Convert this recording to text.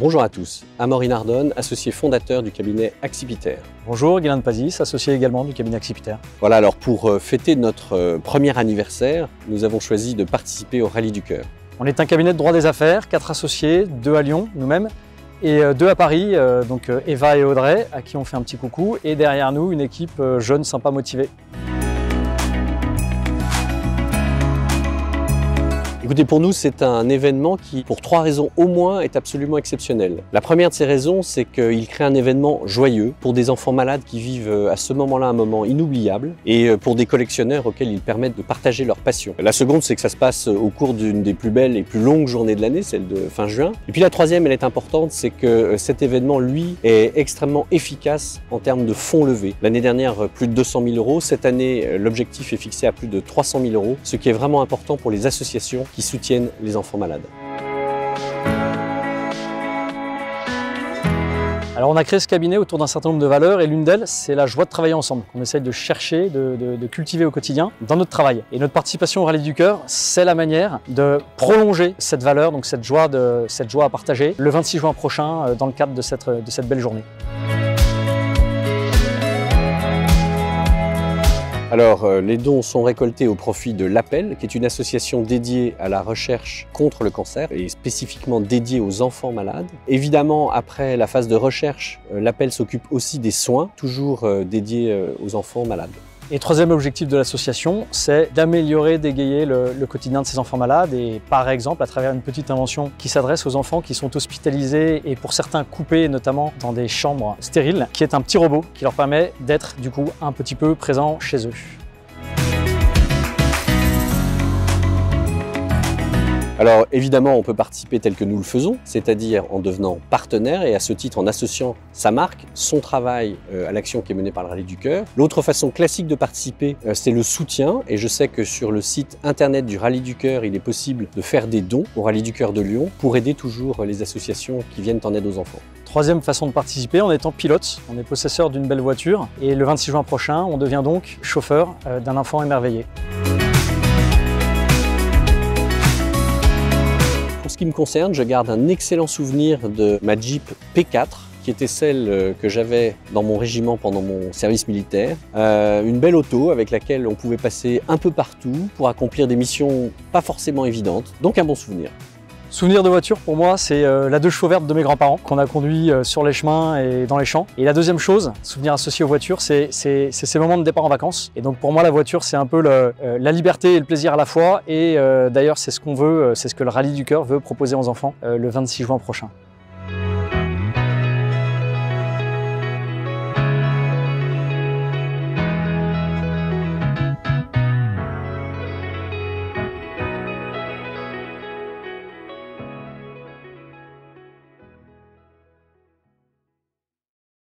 Bonjour à tous, Amaury Nardone, associé fondateur du cabinet Accipiter. Bonjour, Guylaine Pazis, associé également du cabinet Accipiter. Voilà, alors pour fêter notre premier anniversaire, nous avons choisi de participer au Rallye du Cœur. On est un cabinet de droit des affaires, 4 associés, 2 à Lyon, nous-mêmes, et 2 à Paris, donc Eva et Audrey, à qui on fait un petit coucou, et derrière nous, une équipe jeune, sympa, motivée. Écoutez, pour nous, c'est un événement qui, pour 3 raisons au moins, est absolument exceptionnel. La première de ces raisons, c'est qu'il crée un événement joyeux pour des enfants malades qui vivent à ce moment-là un moment inoubliable et pour des collectionneurs auxquels ils permettent de partager leur passion. La seconde, c'est que ça se passe au cours d'une des plus belles et plus longues journées de l'année, celle de fin juin. Et puis la troisième, elle est importante, c'est que cet événement, lui, est extrêmement efficace en termes de fonds levés. L'année dernière, plus de 200 000 €. Cette année, l'objectif est fixé à plus de 300 000 €, ce qui est vraiment important pour les associations qui soutiennent les enfants malades. Alors on a créé ce cabinet autour d'un certain nombre de valeurs et l'une d'elles, c'est la joie de travailler ensemble, qu'on essaye de chercher, de cultiver au quotidien dans notre travail. Et notre participation au Rallye du Cœur, c'est la manière de prolonger cette valeur, donc cette joie à partager, le 26 juin prochain dans le cadre de cette belle journée. Alors, les dons sont récoltés au profit de l'Appel, qui est une association dédiée à la recherche contre le cancer et spécifiquement dédiée aux enfants malades. Évidemment, après la phase de recherche, l'Appel s'occupe aussi des soins, toujours dédiés aux enfants malades. Et troisième objectif de l'association, c'est d'améliorer, d'égayer le quotidien de ces enfants malades et par exemple à travers une petite invention qui s'adresse aux enfants qui sont hospitalisés et pour certains coupés notamment dans des chambres stériles, qui est un petit robot qui leur permet d'être du coup un petit peu présents chez eux. Alors évidemment, on peut participer tel que nous le faisons, c'est-à-dire en devenant partenaire et à ce titre en associant sa marque, son travail à l'action qui est menée par le Rallye du Cœur. L'autre façon classique de participer, c'est le soutien et je sais que sur le site internet du Rallye du Cœur, il est possible de faire des dons au Rallye du Cœur de Lyon pour aider toujours les associations qui viennent en aide aux enfants. Troisième façon de participer, en étant pilote, on est possesseur d'une belle voiture et le 26 juin prochain, on devient donc chauffeur d'un enfant émerveillé. Pour ce qui me concerne, je garde un excellent souvenir de ma Jeep P4, qui était celle que j'avais dans mon régiment pendant mon service militaire. Une belle auto avec laquelle on pouvait passer un peu partout pour accomplir des missions pas forcément évidentes, donc un bon souvenir. Souvenir de voiture pour moi, c'est la 2 chevaux verte de mes grands-parents qu'on a conduit sur les chemins et dans les champs. Et la deuxième chose, souvenir associé aux voitures, c'est ces moments de départ en vacances. Et donc pour moi la voiture c'est un peu la liberté et le plaisir à la fois. Et d'ailleurs c'est ce qu'on veut, c'est ce que le Rallye du Cœur veut proposer aux enfants le 26 juin prochain.